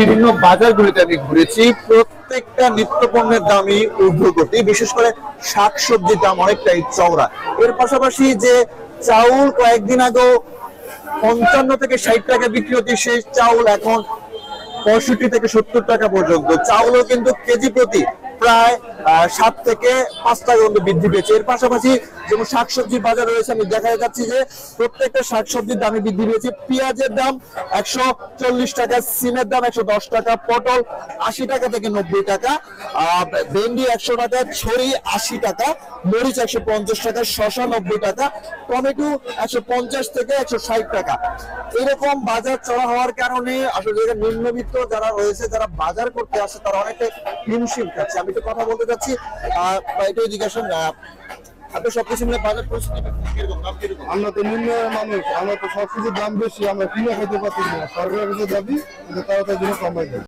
বিভিন্ন বাজারগুলিতে আমি ঘুরেছি, প্রত্যেকটা নিত্য পণ্যের দামই ঊর্ধ্বগতি। বিশেষ করে শাকসবজির দাম অনেকটাই চওড়া। এর পাশাপাশি যে চাউল কয়েকদিন আগেও 55 থেকে 60 টাকা বিক্রি হচ্ছে, সেই চাউল এখন 65 থেকে 70 টাকা পর্যন্ত। চাউলও কিন্তু কেজি প্রতি প্রায় 7 থেকে 5 টাকা পর্যন্ত বৃদ্ধি পেয়েছে। এর পাশাপাশি যেমন শাকসবজির বাজার রয়েছে, আমি দেখা যাচ্ছি যে প্রত্যেকটা শাকসবজির দামে বৃদ্ধি পেয়েছে। পেঁয়াজের দাম 140 টাকা, সিমের দাম 110 টাকা, পটল 80 টাকা থেকে 90 টাকা, ভেন্ডি 100 টাকা, ছড়ি 80 টাকা, মরিচ 150 টাকা, শসা 90 টাকা, টমেটো 150 থেকে 160 টাকা। এরকম বাজার চড়া হওয়ার কারণে আসলে নিম্নবিত্ত যারা রয়েছে, যারা বাজার করতে আসে, তারা অনেকটা হিমশিম খাচ্ছে। আমি তো কথা বলতে চাচ্ছি, এটা এডুকেশন আপনি সবকিছু মিলে বাজার পরিস্থিতি কিরকম, দাম কিরকম? আমরা তো নিম্ন মানুষ, আমরা তো সবকিছুর দাম বেশি, আমরা কিনে খেতে পারছি না। সরকারের কাছে দাবি তাড়াতাড়ি কমাই দেয়।